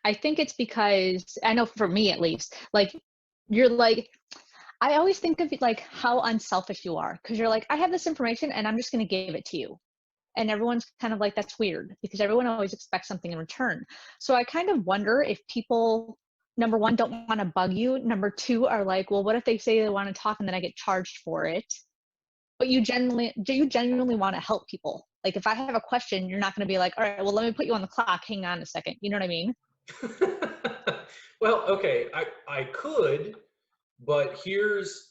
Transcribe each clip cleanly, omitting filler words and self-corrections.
I think it's because, I know for me at least, like, you're like, I always think of it like how unselfish you are, because you're like, I have this information and I'm just going to give it to you. And everyone's kind of like, that's weird, because everyone always expects something in return. So I kind of wonder if people, number one, don't want to bug you. Number two, are like, well, what if they say they want to talk and then I get charged for it? But you genuinely want to help people. Like, if I have a question, you're not going to be like, all right, well, let me put you on the clock. Hang on a second. You know what I mean? Well, okay, I could, but here's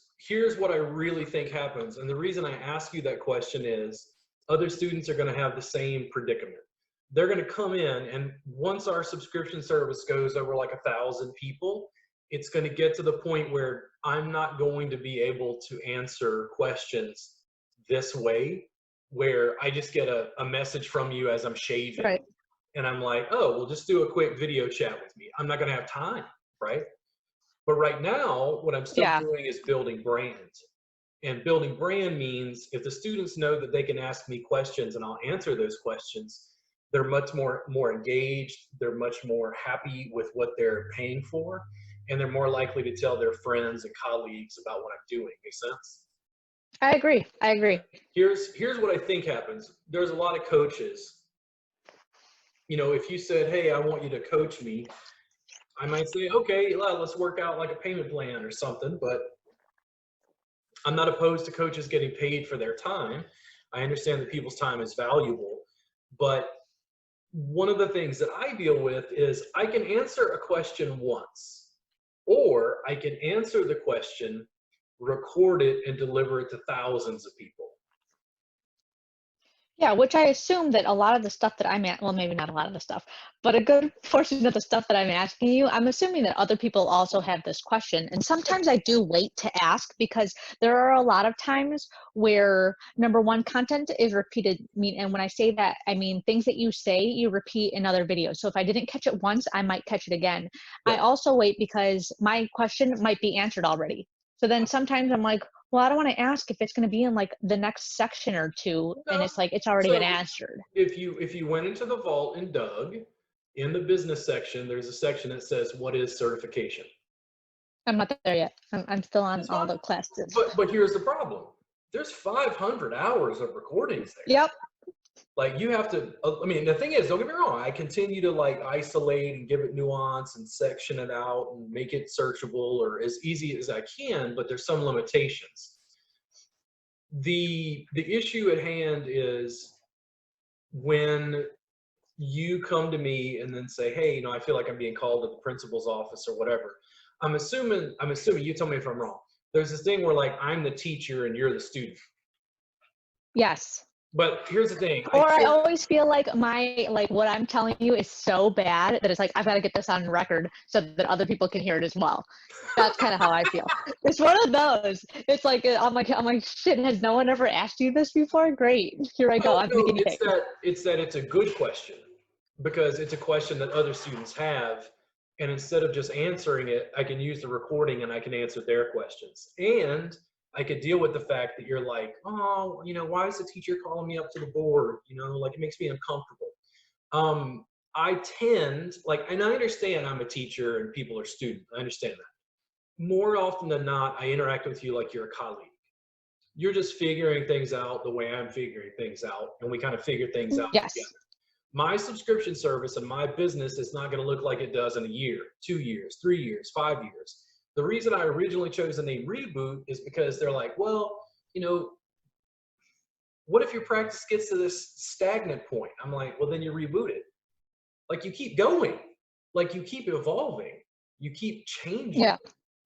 what I really think happens. And the reason I ask you that question is other students are going to have the same predicament. They're going to come in, and once our subscription service goes over like 1,000 people, it's going to get to the point where I'm not going to be able to answer questions this way, where I just get a message from you as I'm shaving, Right. and I'm like, oh, well, just do a quick video chat with me. I'm not going to have time, right? But right now, what I'm still Yeah. doing is building brand. And building brand means if the students know that they can ask me questions and I'll answer those questions, they're much more engaged, they're much more happy with what they're paying for, and they're more likely to tell their friends and colleagues about what I'm doing. Make sense? I agree. I agree. Here's what I think happens. There's a lot of coaches, if you said, hey, I want you to coach me, I might say, okay, well, let's work out like a payment plan or something, but I'm not opposed to coaches getting paid for their time. I understand that people's time is valuable, but one of the things that I deal with is I can answer a question once, or I can answer the question, record it, and deliver it to thousands of people. Yeah, which I assume that a lot of the stuff that I'm at, well, maybe not a lot of the stuff, but a good portion of the stuff that I'm asking you, I'm assuming that other people also have this question. And sometimes I do wait to ask, because there are a lot of times where, number one, content is repeated. And when I say that, I mean things that you say, you repeat in other videos. So if I didn't catch it once, I might catch it again. I Yeah. also wait because my question might be answered already. So then sometimes I'm like, well, I don't want to ask if it's going to be in like the next section or two, and No. it's like it's already been So answered. if you went into the vault and dug in the business section, there's a section that says what is certification. I'm not there yet. I'm still on That's all fine. the classes. But here's the problem. There's 500 hours of recordings there. Yep. Like you have to, I mean, the thing is, don't get me wrong, I continue to like isolate and give it nuance and section it out and make it searchable or as easy as I can, but there's some limitations. The issue at hand is when you come to me and then say, hey, I feel like I'm being called to the principal's office or whatever. I'm assuming you tell me if I'm wrong. There's this thing where like I'm the teacher and you're the student. Yes. But here's the thing. Or I always feel like what I'm telling you is so bad that it's like I've got to get this on record so that other people can hear it as well. That's kind of how I feel. It's one of those. It's like I'm like shit. Has no one ever asked you this before? Great, here I go. Well, I'm the no, guinea it's pig. that it's a good question because it's a question that other students have, and instead of just answering it, I can use the recording and I can answer their questions, and I could deal with the fact that you're like, oh, why is the teacher calling me up to the board? Like it makes me uncomfortable. Um, I tend and I understand I'm a teacher and people are students. I understand that. More often than not, I interact with you like you're a colleague. You're just figuring things out the way I'm figuring things out, and we kind of figure things out together. Yes. My subscription service and my business is not going to look like it does in a year, 2 years, 3 years, 5 years. The reason I originally chose the name Reboot is because they're like, well, what if your practice gets to this stagnant point? I'm like, well, then you reboot it. Like you keep going, like you keep evolving, you keep changing. Yeah.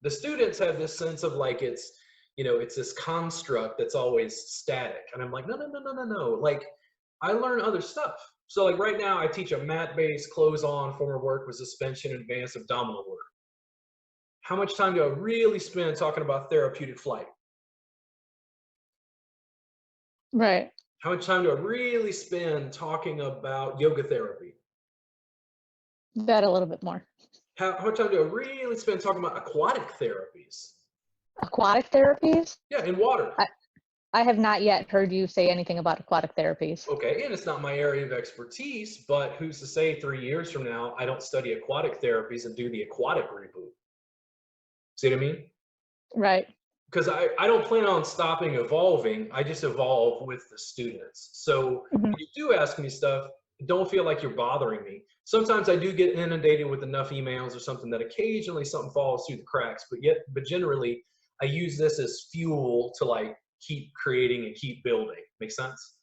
The students have this sense of like it's this construct that's always static. And I'm like, no, no, no, no, no, no. Like I learn other stuff. So like right now I teach a mat-based close-on former work with suspension and advanced abdominal work. How much time do I really spend talking about therapeutic flight? Right. How much time do I really spend talking about yoga therapy? That a little bit more. How much time do I really spend talking about aquatic therapies? Aquatic therapies. Yeah, in water. I have not yet heard you say anything about aquatic therapies. Okay, and it's not my area of expertise, but who's to say 3 years from now I don't study aquatic therapies and do the aquatic reboot? See what I mean? Right. Because I don't plan on stopping evolving. I just evolve with the students. So Mhm. when you do ask me stuff, don't feel like you're bothering me. Sometimes I do get inundated with enough emails or something that occasionally something falls through the cracks, but generally I use this as fuel to like keep creating and keep building. Make sense?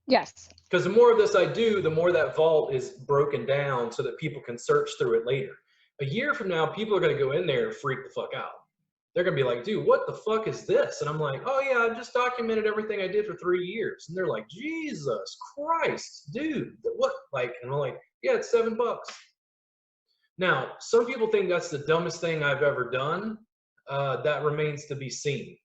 Yes. Because the more of this I do, the more that vault is broken down so that people can search through it later. A year from now, people are going to go in there and freak the fuck out. They're going to be like, dude, what the fuck is this? And I'm like, oh yeah, I just documented everything I did for 3 years. And they're like, Jesus Christ, dude, what? Like, and I'm like, yeah, it's $7. Now, some people think that's the dumbest thing I've ever done. That remains to be seen.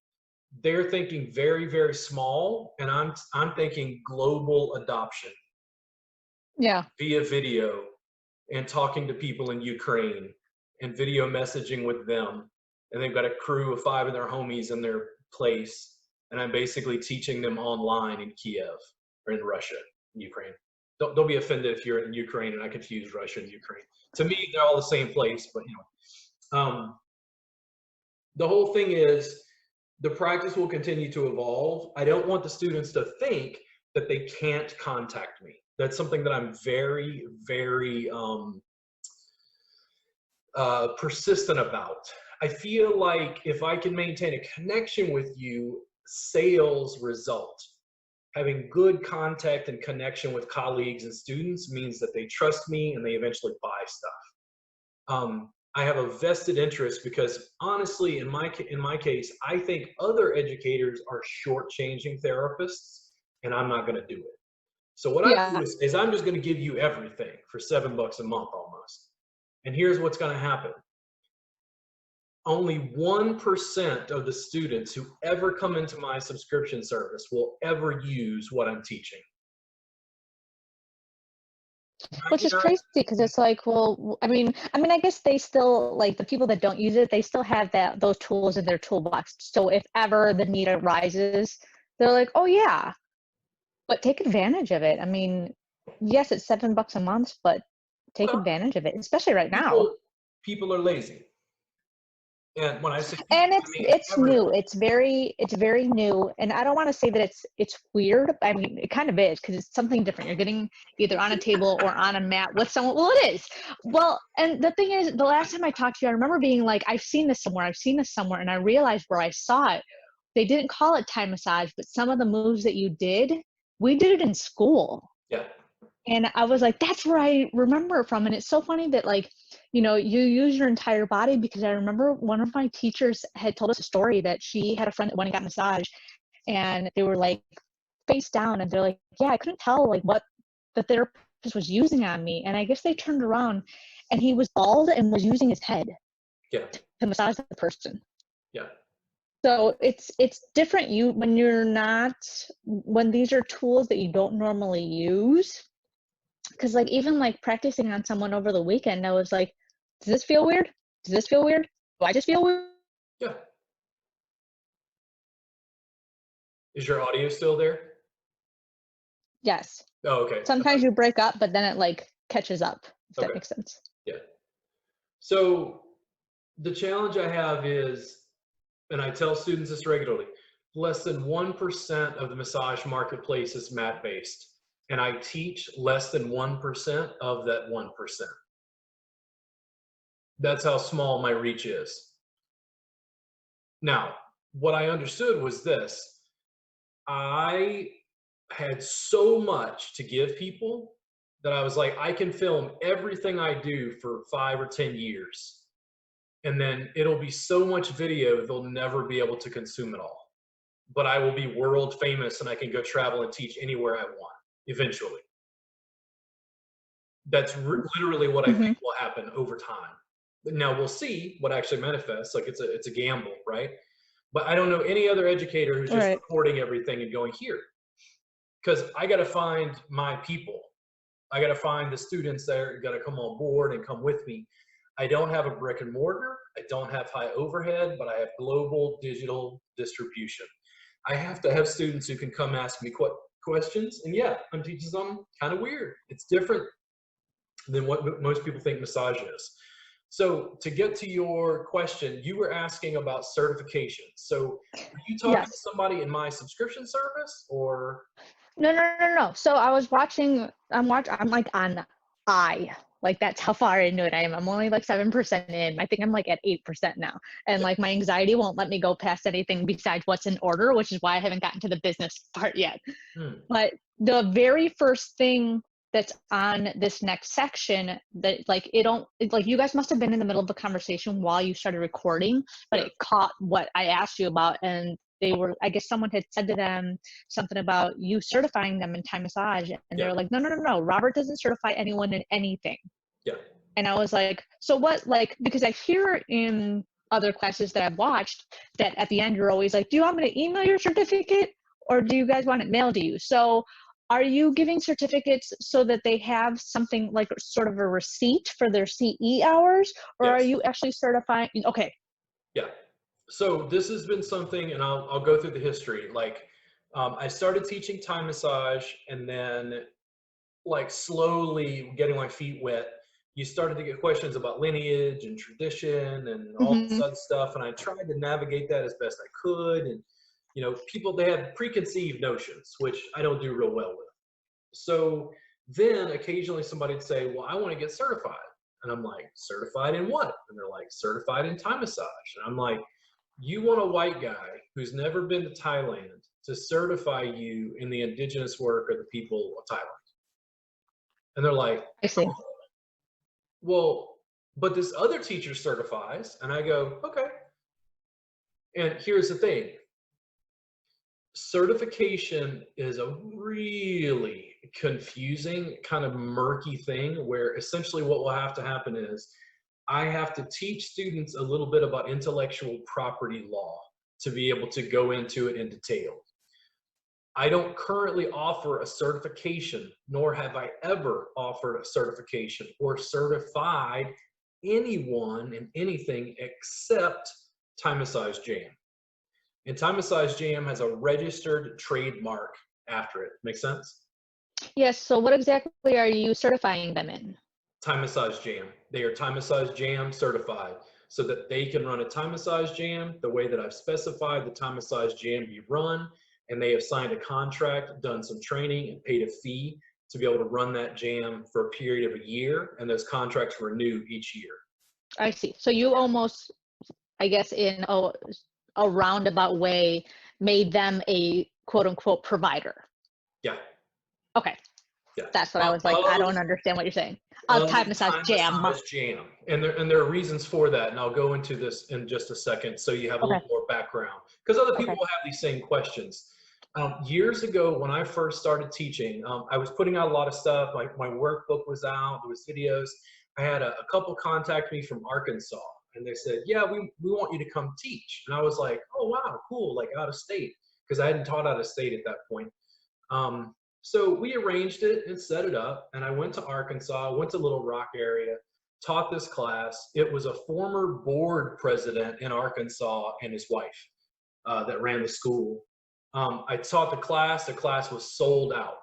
They're thinking very, very small, and I'm thinking global adoption Yeah. via video and talking to people in Ukraine and video messaging with them. And they've got a crew of 5 of their homies in their place. And I'm basically teaching them online in Kiev or in Russia, Ukraine. Don't be offended if you're in Ukraine and I confuse Russia and Ukraine. To me, they're all the same place, but the whole thing is the practice will continue to evolve. I don't want the students to think that they can't contact me. That's something that I'm very, very persistent about. I feel like if I can maintain a connection with you, sales result. Having good contact and connection with colleagues and students means that they trust me and they eventually buy stuff. I have a vested interest because honestly, in my case, I think other educators are shortchanging therapists, and I'm not going to do it. So what I do Yeah. is I'm just going to give you everything for $7 a month almost. And here's what's going to happen. Only 1% of the students who ever come into my subscription service will ever use what I'm teaching. Which is 99. crazy because it's like, well, I guess they still, like, the people that don't use it, they still have those tools in their toolbox. So if ever the need arises, they're like, oh yeah, but take advantage of it. I mean, yes, it's $7 a month, but take Well, advantage of it, especially right now. people are lazy. And when I say people, And I mean it's new. everyone. It's very new. And I don't want to say that it's weird. I mean, it kind of is because it's something different. You're getting either on a table or on a mat with someone. Well, it is. Well, and the thing is, the last time I talked to you, I remember being like, I've seen this somewhere, and I realized where I saw it. They didn't call it Thai massage, but some of the moves that you did, we did it in school. Yeah. And I was like, that's where I remember it from. And it's so funny that, like, you use your entire body, because I remember one of my teachers had told us a story that she had a friend that went and got a massage, and they were like face down, and they're like, yeah, I couldn't tell like what the therapist was using on me. And I guess they turned around and he was bald and was using his head Yeah. to massage the person. Yeah. So it's different when these are tools that you don't normally use. Because, like, even like practicing on someone over the weekend, I was like, does this feel weird? Does this feel weird? Do I just feel weird? Yeah. Is your audio still there? Yes. Oh, okay. Sometimes you break up, but then it like catches up, if that Okay. makes sense. Yeah. So the challenge I have is, and I tell students this regularly, less than 1% of the massage marketplace is mat based. And I teach less than 1% of that 1%. That's how small my reach is. Now, what I understood was this. I had so much to give people that I was like, I can film everything I do for 5 or 10 years. And then it'll be so much video, they'll never be able to consume it all. But I will be world famous and I can go travel and teach anywhere I want eventually. That's literally what I think will happen over time. Now we'll see what actually manifests. Like it's a gamble, right? But I don't know any other educator who's just Right. recording everything and going here. Because I got to find my people. I got to find the students that are going to come on board and come with me. I don't have a brick and mortar. I don't have high overhead, but I have global digital distribution. I have to have students who can come ask me questions. And yeah, I'm teaching them kind of weird. It's different than what most people think massage is. So to get to your question, you were asking about certification. So are you talking to Yes. somebody in my subscription service or? No, no, no, no. So I was watching, I'm like on like that's how far into it I am. I'm only like 7% in. I think I'm like at 8% now. And Yeah. like my anxiety won't let me go past anything besides what's in order, which is why I haven't gotten to the business part yet. Hmm. But the very first thing that's on this next section that like like you guys must have been in the middle of a conversation while you started recording, but Yeah. it caught what I asked you about, and they were, I guess someone had said to them something about you certifying them in Thai massage, and Yeah. they're like, no, no, no, no, Robert doesn't certify anyone in anything. Yeah. And I was like, so what, like, because I hear in other classes that I've watched that at the end you're always like, do you want me to email your certificate or do you guys want it mailed to you? So are you giving certificates so that they have something like sort of a receipt for their CE hours, or are Yes. you actually certifying? Okay. Yeah. So this has been something, and I'll go through the history. Like, I started teaching Thai massage, and then like slowly getting my feet wet, you started to get questions about lineage and tradition and all this Mm-hmm. other stuff. And I tried to navigate that as best I could. And, people, they have preconceived notions, which I don't do real well with. So then occasionally somebody would say, well, I want to get certified. And I'm like, certified in what? And they're like, certified in Thai massage. And I'm like, you want a white guy who's never been to Thailand to certify you in the indigenous work of the people of Thailand? And they're like, I see. well, but this other teacher certifies. And I go, okay. And here's the thing, certification is a really confusing, kind of murky thing where essentially what will have to happen is I have to teach students a little bit about intellectual property law to be able to go into it in detail. I don't currently offer a certification, nor have I ever offered a certification or certified anyone in anything except Thai Massage Jam. And Thai Massage Jam has a registered trademark after it. Make sense? Yes. So what exactly are you certifying them in? Thai Massage Jam. They are Thai Massage Jam certified so that they can run a Thai Massage Jam the way that I've specified the Thai Massage Jam be run. And they have signed a contract, done some training, and paid a fee to be able to run that jam for a period of a year. And those contracts renew each year. I see. So you almost, I guess, in a roundabout way, made them a quote unquote provider. Yeah. Okay. Yeah. That's what I was like. I don't understand what you're saying. Thai massage Thai jam. Massage Jam. And there are reasons for that. And I'll go into this in just a second so you have a Okay. little more background. Because other people Okay. will have these same questions. Years ago, when I first started teaching, I was putting out a lot of stuff. Like my workbook was out, there was videos. I had a couple contact me from Arkansas, and they said, yeah, we want you to come teach. And I was like, oh, wow, cool, like out of state, because I hadn't taught out of state at that point. So we arranged it and set it up, and I went to Arkansas, went to Little Rock area, taught this class. It was a former board president in Arkansas and his wife that ran the school. I taught the class was sold out.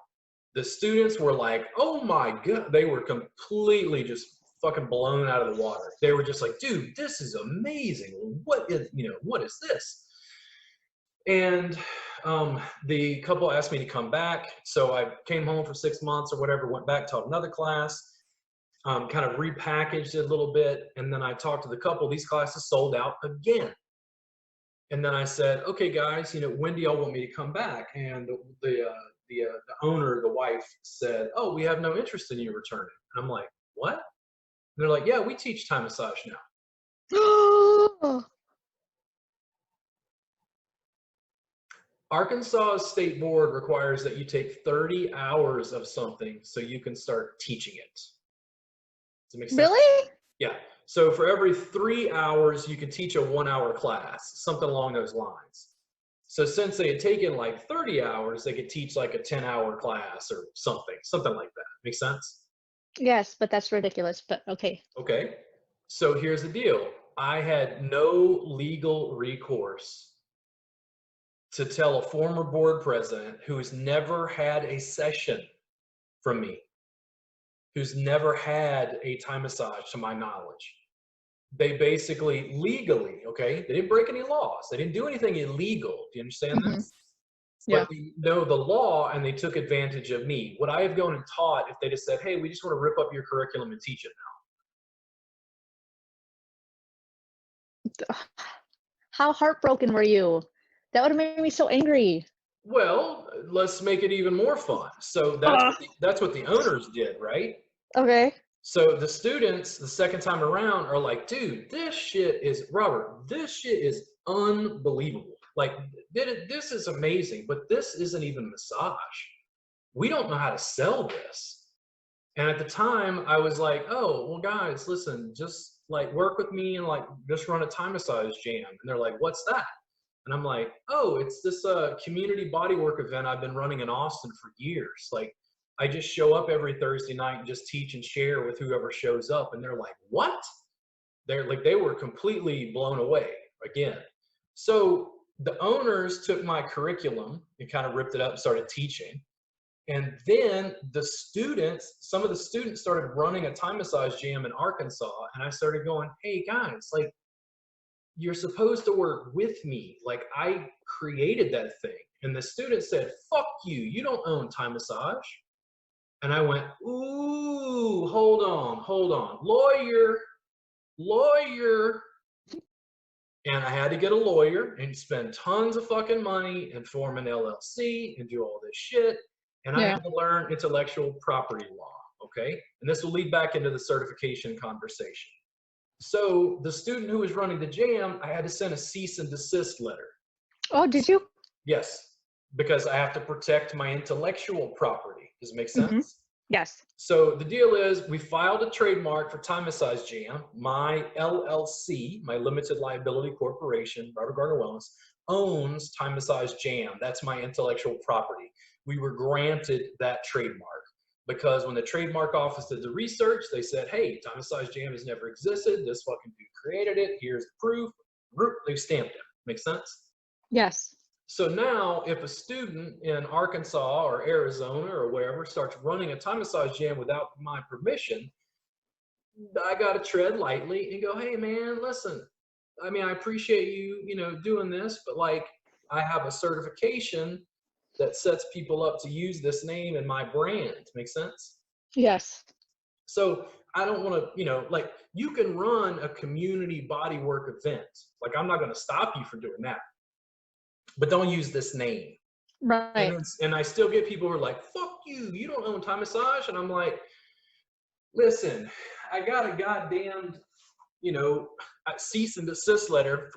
The students were like, oh my God, they were completely just fucking blown out of the water. They were just like, dude, this is amazing. What is this? And the couple asked me to come back. So I came home for 6 months or whatever, went back, taught another class, kind of repackaged it a little bit. And then I talked to the couple, these classes sold out again. And then I said, okay, guys, when do y'all want me to come back? And the owner, the wife said, oh, we have no interest in you returning. And I'm like, what? And they're like, yeah, we teach Thai massage now. Arkansas State Board requires that you take 30 hours of something so you can start teaching it. Does it make sense? Really? Yeah. So for every 3 hours, you can teach a 1 hour class, something along those lines. So since they had taken like 30 hours, they could teach like a 10-hour class or something like that. Make sense? Yes, but that's ridiculous. But okay. Okay. So here's the deal. I had no legal recourse to tell a former board president who's never had a session from me, who's never had a Thai massage to my knowledge. They basically legally, okay, they didn't break any laws. They didn't do anything illegal. Do you understand Hmm. this? Yeah. But they know the law and they took advantage of me. Would I have gone and taught if they just said, hey, we just want to rip up your curriculum and teach it How heartbroken were you? That would have made me so angry. now? Well, let's make it even more fun. So Ugh. that's what the owners did, right? Okay. So the students, the second time around, are like, dude, this shit is, Robert, this shit is unbelievable. Like, this is amazing, but this isn't even massage. We don't know how to sell this. And at the time, I was like, oh, well, guys, listen, just like work with me and like just run a Thai massage jam. And they're like, what's that? And I'm like, oh, it's this community bodywork event I've been running in Austin for years. Like, I just show up every Thursday night and just teach and share with whoever shows up. And they're like, what? They're like, they were completely blown away again. So the owners took my curriculum and kind of ripped it up and started teaching. And then the students, some of the students started running a Thai massage jam in Arkansas. And I started going, hey guys, like, you're supposed to work with me. Like, I created that thing. And the student said, fuck you, you don't own Thai massage. And I went, ooh, hold on, lawyer. And I had to get a lawyer and spend tons of fucking money and form an LLC and do all this shit. And I Yeah. had to learn intellectual property law, okay? And this will lead back into the certification conversation. So the student who was running the jam, I had to send a cease and desist letter. Oh, did you? Yes, because I have to protect my intellectual property. Does it make sense? Mm-hmm. Yes. So the deal is we filed a trademark for Thai Massage Jam. My LLC, my limited liability corporation, Robert Gardner Wellness, owns Thai Massage Jam. That's my intellectual property. We were granted that trademark because when the trademark office did the research, they said, hey, Thai Massage Jam has never existed. This fucking dude created it. Here's the proof. They stamped it. Make sense? Yes. So now if a student in Arkansas or Arizona or wherever starts running a Thai massage jam without my permission, I got to tread lightly and go, hey man, listen, I mean, I appreciate you, doing this, but like I have a certification that sets people up to use this name and my brand. Make sense? Yes. So I don't want to, like you can run a community bodywork event. Like I'm not going to stop you from doing that. But don't use this name. Right. And I still get people who are like, fuck you, you don't own Thai massage. And I'm like, listen, I got a goddamn, a cease and desist letter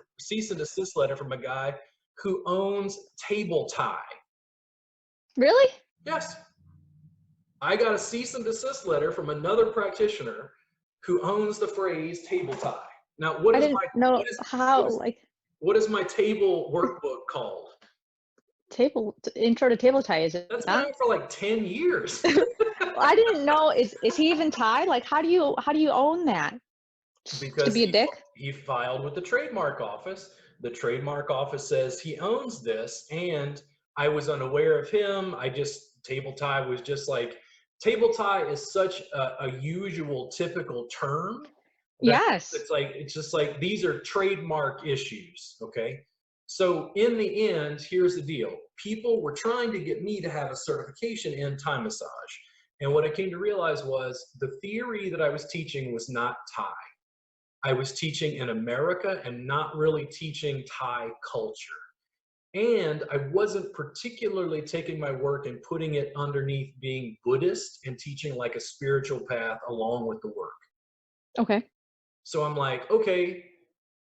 from a guy who owns Table Thai. Really? Yes. I got a cease and desist letter from another practitioner who owns the phrase Table Thai. Now, I didn't know how, like, what is my table workbook called? Intro to Table Tie, is it That's not? been out for like 10 years. I didn't know. Is he even Thai? Like, how do you own that? Because to be a dick? he filed with the trademark office. The trademark office says he owns this, and I was unaware of him. Table tie was just like, table tie is such a usual, typical term. Yes. It's just like these are trademark issues, okay? So in the end, here's the deal. People were trying to get me to have a certification in Thai massage. And what I came to realize was the theory that I was teaching was not Thai. I was teaching in America and not really teaching Thai culture. And I wasn't particularly taking my work and putting it underneath being Buddhist and teaching like a spiritual path along with the work. Okay. So I'm like, okay,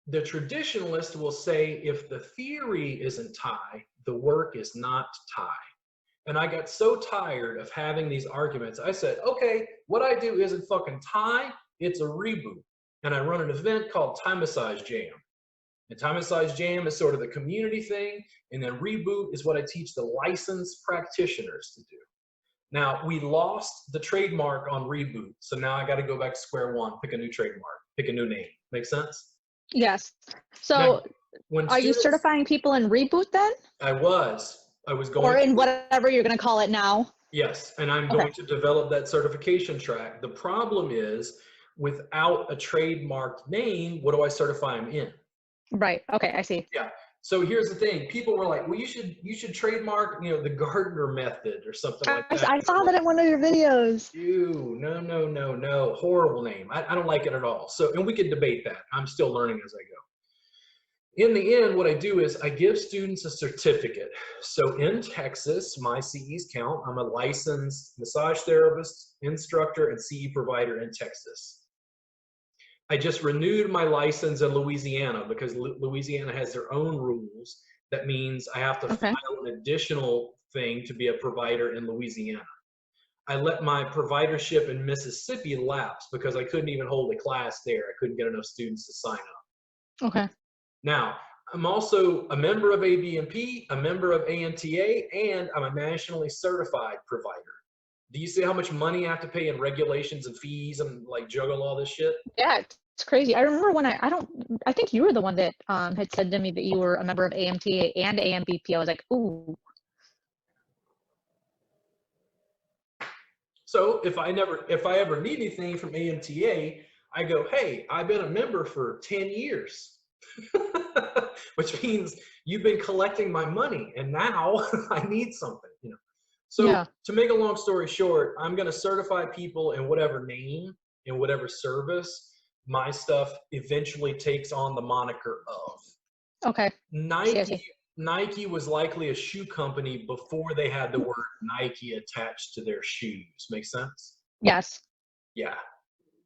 the traditionalist will say if the theory isn't Thai, the work is not Thai. And I got so tired of having these arguments. I said, okay, what I do isn't fucking Thai, it's a reboot. And I run an event called Thai Massage Jam. And Thai Massage Jam is sort of the community thing. And then reboot is what I teach the licensed practitioners to do. Now, we lost the trademark on reboot. So now I got to go back to square one, pick a new trademark, pick a new name. Make sense? Yes. So Now, When Are you students, certifying people in Reboot then? I was Or going in to. whatever you're going to call it now? Yes, and I'm Okay. going to develop that certification track. The problem is, without a trademarked name, what do I certify them in? Right. Okay. I see. Yeah. So here's the thing. People were like, well, you should trademark, the Gardner method or something like that. I And I'm saw that like, in one of your videos. ew, no, no, no, no. Horrible name. I don't like it at all. So, and we can debate that. I'm still learning as I go. In the end, what I do is I give students a certificate. So in Texas, my CEs count. I'm a licensed massage therapist, instructor, and CE provider in Texas. I just renewed my license in Louisiana because Louisiana has their own rules. That means I have to Okay. file an additional thing to be a provider in Louisiana. I let my providership in Mississippi lapse because I couldn't even hold a class there. I couldn't get enough students to sign up. Okay. Now, I'm also a member of ABMP, a member of ANTA, and I'm a nationally certified provider. Do you see how much money I have to pay in regulations and fees and like juggle all this shit? Yeah, it's crazy. I remember when I think you were the one that had said to me that you were a member of AMTA and AMBP. I was like, ooh. So if I ever need anything from AMTA, I go, hey, I've been a member for 10 years, which means you've been collecting my money and now I need something. So Yeah. to make a long story short, I'm going to certify people in whatever name, in whatever service my stuff eventually takes on the moniker of. Okay. I see. Nike was likely a shoe company before they had the word Nike attached to their shoes. Make sense? Yes. Yeah.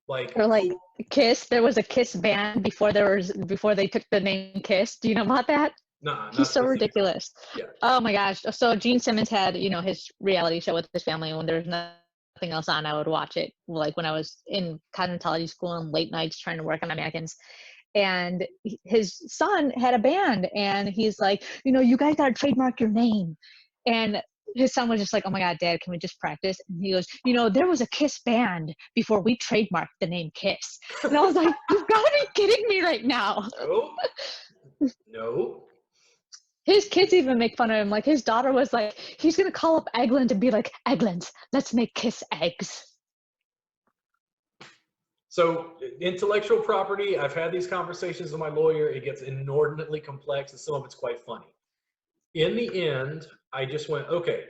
Like, Or like Kiss. There was a Kiss band before they took the name Kiss. Do you know about that? nah, He's not so specific. ridiculous. Yeah. Oh my gosh. So Gene Simmons had, his reality show with his family. When there was nothing else on, I would watch it. Like when I was in cosmetology school and late nights trying to work on my mannequins. And his son had a band, and he's like, you guys got to trademark your name. And his son was just like, oh my God, Dad, can we just practice? And he goes, there was a Kiss band before we trademarked the name Kiss. And I was like, you've got to be kidding me right now. No. No. His kids even make fun of him. Like his daughter was like, he's going to call up Eggland and be like, Eggland, let's make Kiss eggs. So intellectual property, I've had these conversations with my lawyer. It gets inordinately complex and some of it's quite funny. In the end, I just went, okay,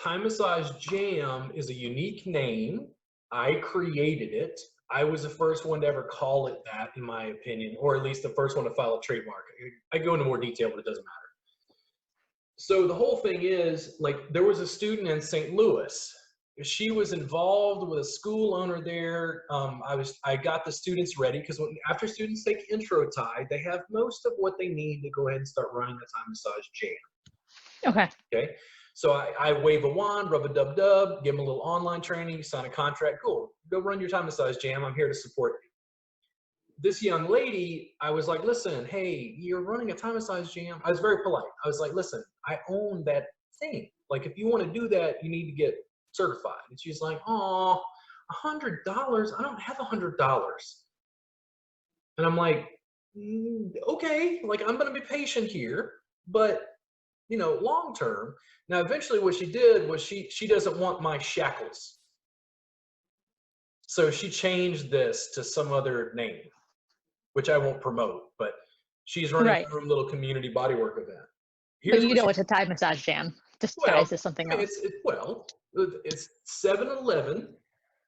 Time Massage Jam is a unique name. I created it. I was the first one to ever call it that, in my opinion, or at least the first one to file a trademark. I go into more detail, but it doesn't matter. So the whole thing is, like, there was a student in St. Louis. She was involved with a school owner there. I got the students ready because after students take intro tie, they have most of what they need to go ahead and start running the Time Massage Jam. Okay. Okay. So I wave a wand, rub a dub, give them a little online training, sign a contract. Cool. Go run your Time Massage Jam. I'm here to support you. This young lady, I was like, listen, hey, you're running a Time Massage Jam. I was very polite. I was like, listen, I own that thing. Like, if you want to do that, you need to get certified. And she's like, oh, $100? I don't have $100. And I'm like, okay, like, I'm going to be patient here, but long term. Now, eventually what she did was she doesn't want my shackles. So she changed this to some other name, which I won't promote, but she's running her own little community bodywork event. But it's a Thai Massage Jam disguised as something else. It's 7-Eleven,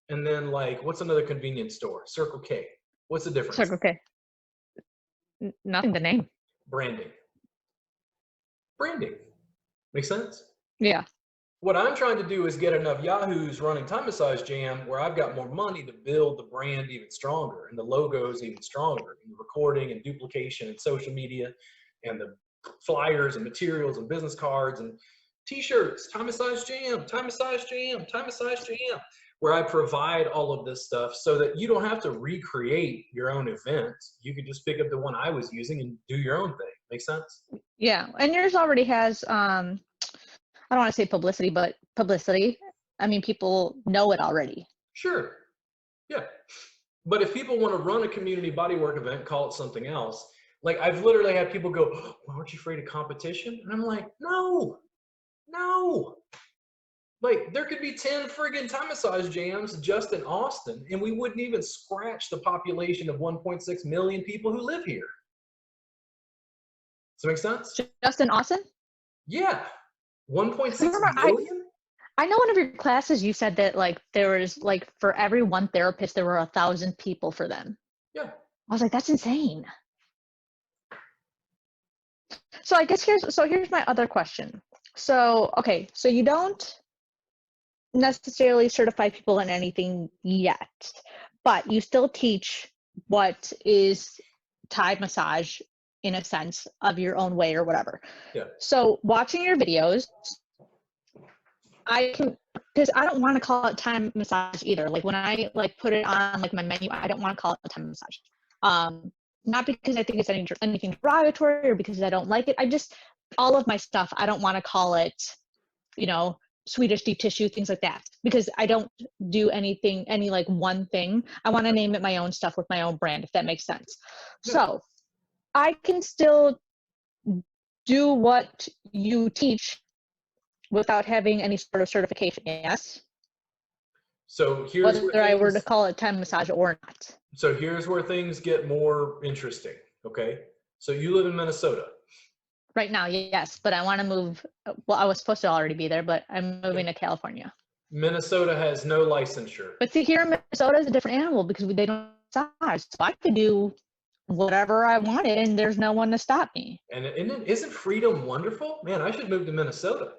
and then like, what's another convenience store? Circle K. What's the difference? Circle K. Nothing, the name. Branding. Makes sense? Yeah. What I'm trying to do is get enough yahoos running Time Massage Jam where I've got more money to build the brand even stronger and the logos even stronger, and the recording and duplication and social media and the flyers and materials and business cards and t-shirts, Time Massage Jam, Time Massage Jam, Time Massage Jam, where I provide all of this stuff so that you don't have to recreate your own event. You could just pick up the one I was using and do your own thing. Make sense? Yeah. And yours already has, I don't want to say publicity, but publicity. I mean, people know it already. Sure. Yeah. But if people want to run a community bodywork event, call it something else. Like, I've literally had people go, oh, well, aren't you afraid of competition? And I'm like, no. Like, there could be 10 friggin' Thai massage jams just in Austin, and we wouldn't even scratch the population of 1.6 million people who live here. Does that make sense? Just in Austin? Yeah. 1.6 Remember, million? I know one of your classes you said that like there was like for every one therapist there were 1,000 people for them. Yeah. I was like, that's insane. So I guess here's my other question. So okay, so you don't necessarily certify people in anything yet, but you still teach what is Thai massage in a sense of your own way or whatever. Yeah. So watching your videos, I can, because I don't want to call it Thai massage either. Like when I like put it on like my menu, I don't want to call it Thai massage. Not because I think it's anything derogatory or because I don't like it. I just, all of my stuff, I don't want to call it, you know, Swedish deep tissue, things like that, because I don't do any like one thing. I want to name it my own stuff with my own brand, if that makes sense. Yeah. So I can still do what you teach without having any sort of certification, yes? So here's Whether I were to call it Thai massage or not. So here's where things get more interesting, okay? So you live in Minnesota. Right now, yes, but I want to move. Well, I was supposed to already be there, but I'm moving to California. Minnesota has no licensure. But see, here in Minnesota is a different animal because they don't massage. So I could do whatever I wanted and there's no one to stop me. And isn't freedom wonderful? Man, I should move to Minnesota.